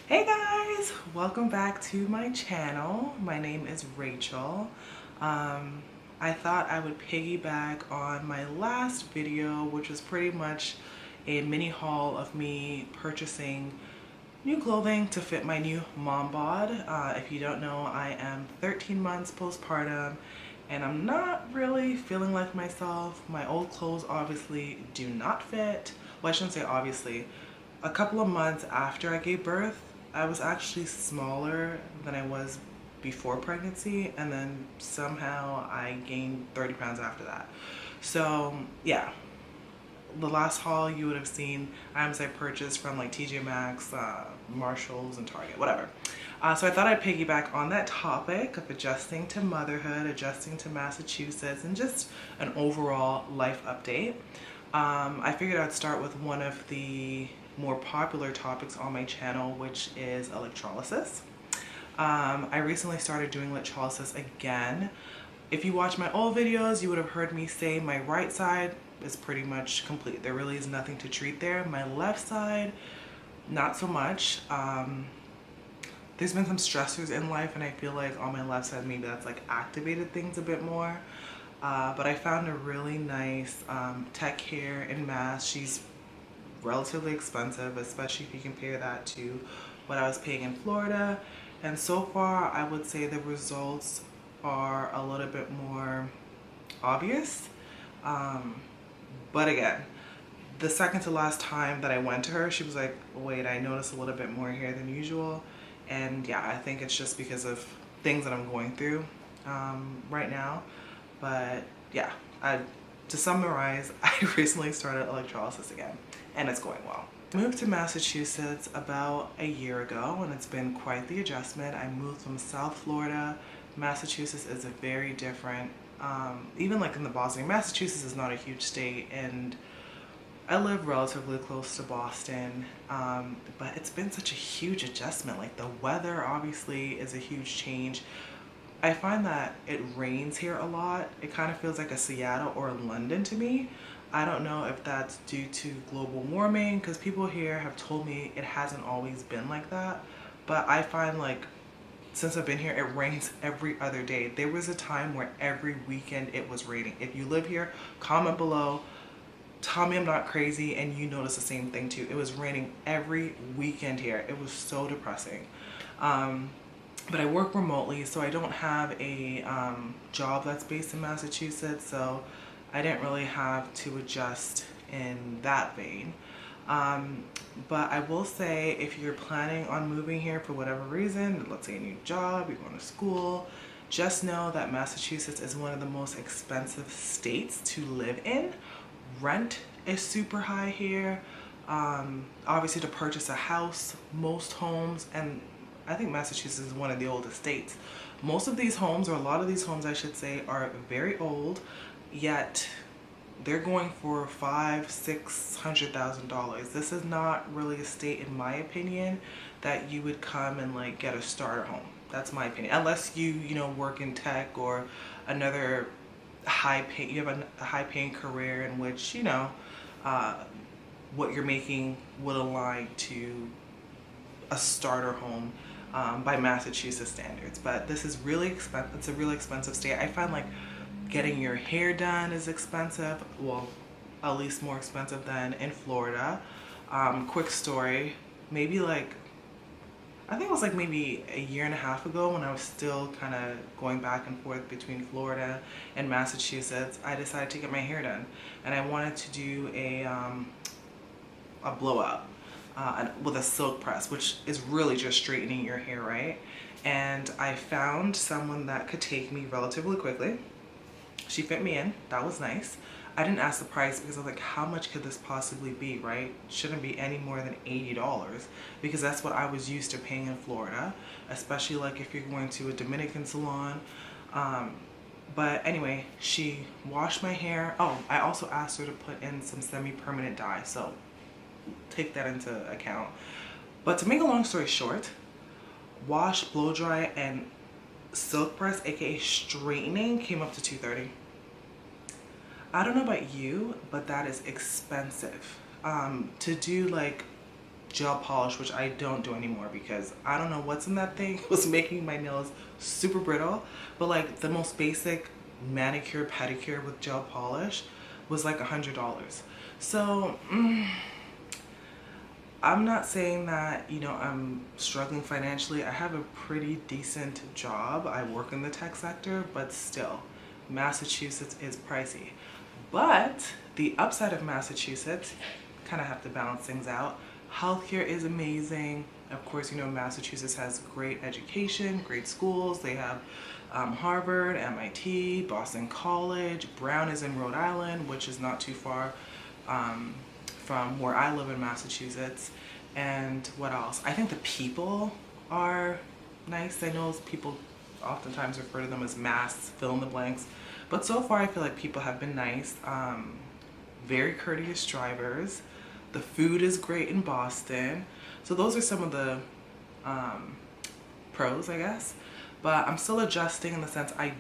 Hey guys, welcome back to my channel. My name is Rachel. I thought I would piggyback on my last video, which was pretty much a mini haul of me purchasing new clothing to fit my new mom bod. If you don't know, I am 13 months postpartum and I'm not really feeling like myself. My old clothes obviously do not fit. Well, I shouldn't say obviously. A couple of months after I gave birth, I was actually smaller than I was before pregnancy, and then somehow I gained 30 pounds after that. So yeah, the last haul you would have seen items I purchased from like TJ Maxx, Marshalls, and Target, whatever. So I thought I'd piggyback on that topic of adjusting to motherhood, adjusting to Massachusetts, and just an overall life update. I figured I'd start with one of the more popular topics on my channel, which is electrolysis. I recently started doing electrolysis again. If you watch my old videos, you would have heard me say my right side is pretty much complete. There really is nothing to treat there. My left side, not so much. There's been some stressors in life, and I feel like on my left side, maybe that's like activated things a bit more. But I found a really nice tech hair in Mass. She's relatively expensive, especially if you compare that to what I was paying in Florida. And so far, I would say the results are a little bit more obvious. But again, the second to last time that I went to her, she was like, wait, I noticed a little bit more hair than usual. And yeah, I think it's just because of things that I'm going through right now. But yeah, to summarize, I recently started electrolysis again, and it's going well. I moved to Massachusetts about a year ago, and it's been quite the adjustment. I moved from South Florida. Massachusetts is a very different, even like in the Boston, Massachusetts is not a huge state, and I live relatively close to Boston, but it's been such a huge adjustment. Like the weather obviously is a huge change. I find that it rains here a lot. It kind of feels like a Seattle or London to me. I don't know if that's due to global warming, because people here have told me it hasn't always been like that. But I find like since I've been here, it rains every other day. There was a time where every weekend it was raining. If you live here, comment below. Tell me I'm not crazy and you notice the same thing too. It was raining every weekend here. It was so depressing. But I work remotely, so I don't have a job that's based in Massachusetts, so I didn't really have to adjust in that vein. But I will say, if you're planning on moving here for whatever reason, let's say a new job, you're going to school, just know that Massachusetts is one of the most expensive states to live in. Rent is super high here. Obviously, to purchase a house, most homes, and I think Massachusetts is one of the oldest states. Most of these homes, or a lot of these homes I should say, are very old, yet they're going for $500,000-$600,000. This is not really a state, in my opinion, that you would come and like get a starter home. That's my opinion. Unless you know, work in tech or another you have a high paying career in which, you know, what you're making would align to a starter home by Massachusetts standards. But this is really expensive. It's a really expensive state. I find like getting your hair done is expensive. Well, at least more expensive than in Florida. Quick story, maybe like, I think it was like maybe a year and a half ago, when I was still kind of going back and forth between Florida and Massachusetts, I decided to get my hair done. And I wanted to do a blowout. With a silk press, which is really just straightening your hair, right? And I found someone that could take me relatively quickly. She fit me in. That was nice. I didn't ask the price because I was like, how much could this possibly be, right? Shouldn't be any more than $80, because that's what I was used to paying in Florida, especially like if you're going to a Dominican salon. But anyway, she washed my hair. Oh, I also asked her to put in some semi-permanent dye, so take that into account. But to make a long story short, wash, blow dry, and silk press, aka straightening, came up to $230. I don't know about you, but that is expensive. To do like gel polish, which I don't do anymore because I don't know what's in that thing. It was making my nails super brittle. But like the most basic manicure, pedicure with gel polish was like $100. So I'm not saying that, you know, I'm struggling financially. I have a pretty decent job. I work in the tech sector, but still, Massachusetts is pricey. But the upside of Massachusetts, kind of have to balance things out. Healthcare is amazing. Of course, you know, Massachusetts has great education, great schools. They have Harvard, MIT, Boston College. Brown is in Rhode Island, which is not too far from where I live in Massachusetts. And what else? I think the people are nice. I know people oftentimes refer to them as mass, fill in the blanks. But so far I feel like people have been nice. Very courteous drivers. The food is great in Boston. So those are some of the pros, I guess. But I'm still adjusting in the sense I've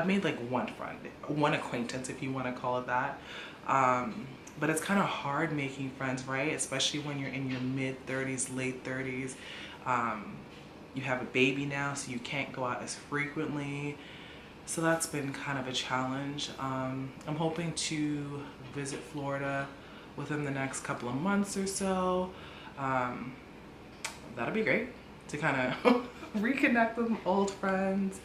made like one friend, one acquaintance if you want to call it that. But it's kind of hard making friends, right? Especially when you're in your mid 30s, late 30s. You have a baby now, so you can't go out as frequently. So that's been kind of a challenge. I'm hoping to visit Florida within the next couple of months or so. That'll be great to kind of reconnect with old friends.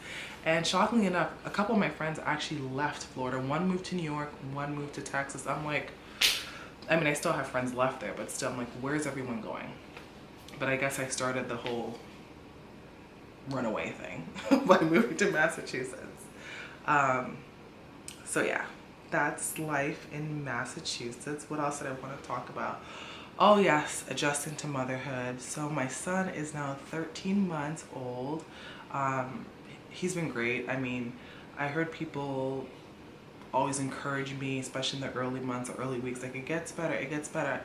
And shockingly enough, a couple of my friends actually left Florida. One moved to New York, one moved to Texas. I'm like, I mean, I still have friends left there, but still I'm like, where's everyone going? But I guess I started the whole runaway thing by moving to Massachusetts. So yeah, that's life in Massachusetts. What else did I want to talk about? Oh yes, adjusting to motherhood. So my son is now 13 months old. He's been great. I mean, I heard people always encourage me, especially in the early months or early weeks, like it gets better, it gets better.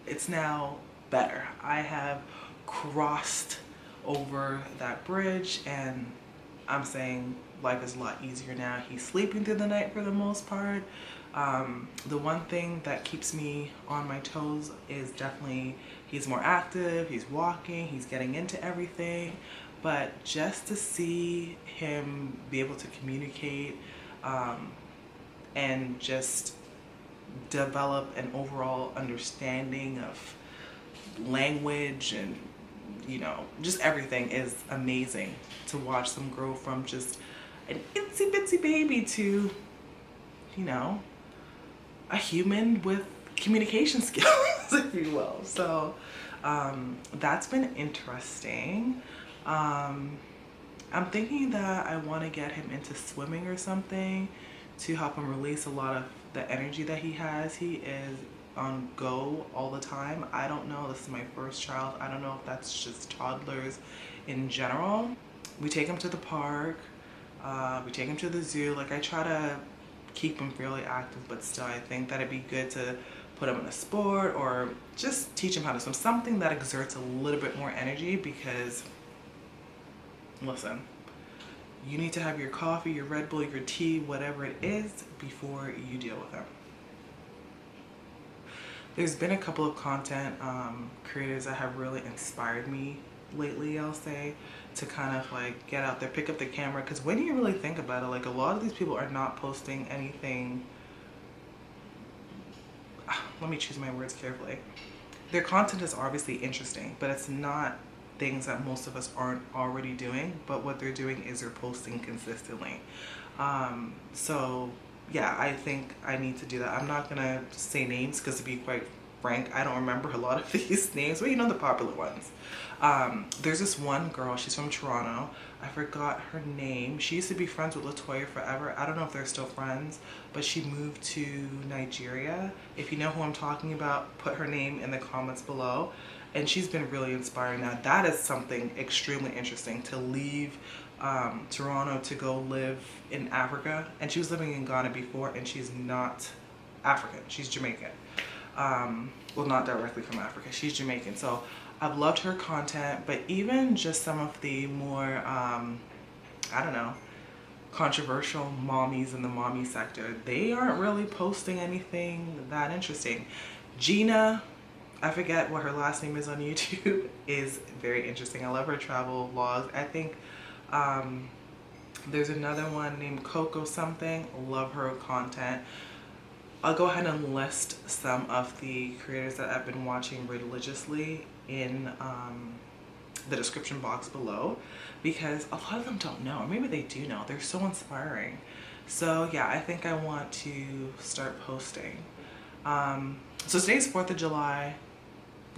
It's now better. I have crossed over that bridge and I'm saying life is a lot easier now. He's sleeping through the night for the most part. The one thing that keeps me on my toes is definitely he's more active, he's walking, he's getting into everything. But just to see him be able to communicate and just develop an overall understanding of language and, you know, just everything is amazing to watch them grow from just an itsy bitsy baby to, you know, a human with communication skills, if you will. So that's been interesting. I'm thinking that I want to get him into swimming or something to help him release a lot of the energy that he has. He is on go all the time. I don't know, this is my first child. I don't know if that's just toddlers in general. We take him to the park, we take him to the zoo. Like I try to keep him fairly active, but still I think that it'd be good to put him in a sport or just teach him how to swim, something that exerts a little bit more energy, because listen, you need to have your coffee, your Red Bull, your tea, whatever it is, before you deal with him. There's been a couple of content creators that have really inspired me lately, I'll say, to kind of like get out there, pick up the camera, because when you really think about it, like a lot of these people are not posting anything, let me choose my words carefully. Their content is obviously interesting, but it's not things that most of us aren't already doing, but what they're doing is they're posting consistently. So yeah, I think I need to do that. I'm not gonna say names because, to be quite frank, I don't remember a lot of these names, but you know, the popular ones. There's this one girl, she's from Toronto. I forgot her name. She used to be friends with LaToya forever. I don't know if they're still friends, but she moved to Nigeria. If you know who I'm talking about, put her name in the comments below. And she's been really inspiring. Now that is something extremely interesting, to leave Toronto to go live in Africa. And she was living in Ghana before, and she's not African, she's Jamaican. Well, not directly from Africa, she's Jamaican. So I've loved her content, but even just some of the more, I don't know, controversial mommies in the mommy sector, they aren't really posting anything that interesting. Gina, I forget what her last name is on YouTube, is very interesting. I love her travel vlogs. I think there's another one named Coco something. Love her content. I'll go ahead and list some of the creators that I've been watching religiously in the description box below, because a lot of them don't know, or maybe they do know. They're so inspiring. So yeah, I think I want to start posting. So today's 4th of July.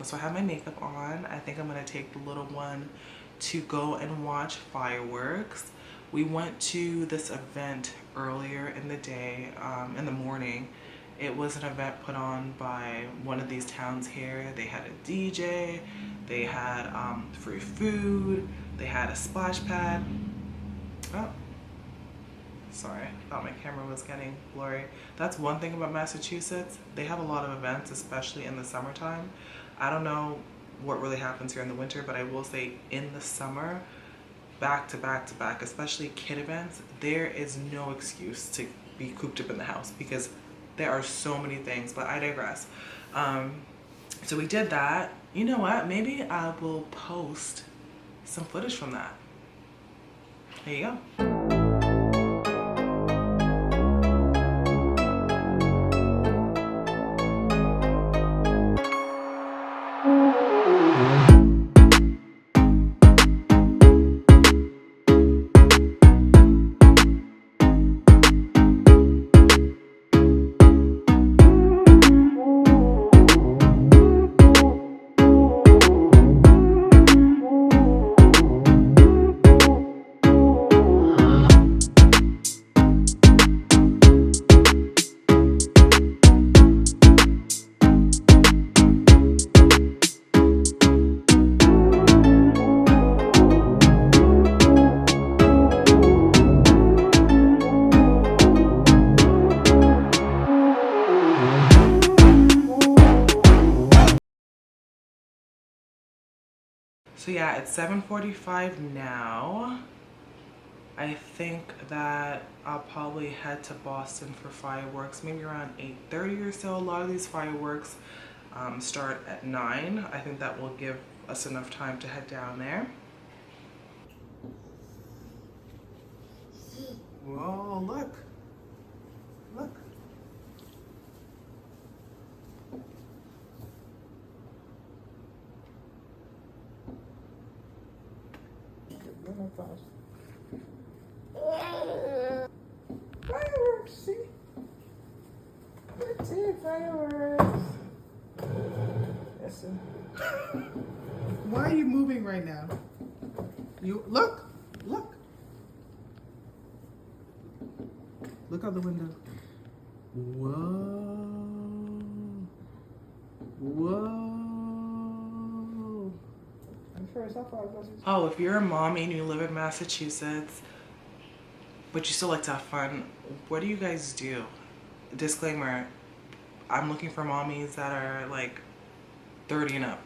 So I have my makeup on. I think I'm gonna take the little one to go and watch fireworks. We went to this event earlier in the day, in the morning. It was an event put on by one of these towns here. They had a DJ, they had free food, they had a splash pad. Oh, sorry, I thought my camera was getting blurry. That's one thing about Massachusetts. They have a lot of events, especially in the summertime. I don't know what really happens here in the winter, but I will say in the summer, back to back to back, especially kid events, there is no excuse to be cooped up in the house because there are so many things, but I digress. So we did that. You know what? Maybe I will post some footage from that. There you go. So yeah, it's 7:45 now. I think that I'll probably head to Boston for fireworks, maybe around 8:30 or so. A lot of these fireworks start at 9. I think that will give us enough time to head down there. Whoa, look. Look. Fireworks, see? Let's see fireworks. Listen. Why are you moving right now? You look, look. Look out the window. Whoa. Whoa. Oh, if you're a mommy and you live in Massachusetts, but you still like to have fun, what do you guys do? Disclaimer, I'm looking for mommies that are like 30 and up.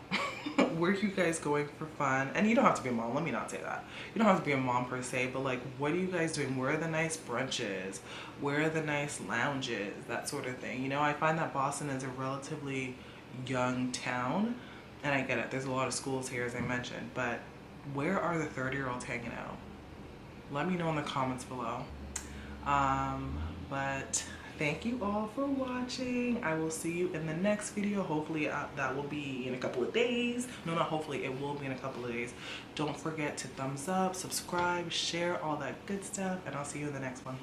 Where are you guys going for fun? And you don't have to be a mom, let me not say that. You don't have to be a mom per se, but like, what are you guys doing? Where are the nice brunches? Where are the nice lounges? That sort of thing. You know, I find that Boston is a relatively young town, and I get it, there's a lot of schools here as I mentioned, but where are the 30-year-olds hanging out? Let me know in the comments below. But thank you all for watching. I will see you in the next video. Hopefully that will be in a couple of days. No, not hopefully, it will be in a couple of days. Don't forget to thumbs up, subscribe, share, all that good stuff, and I'll see you in the next one.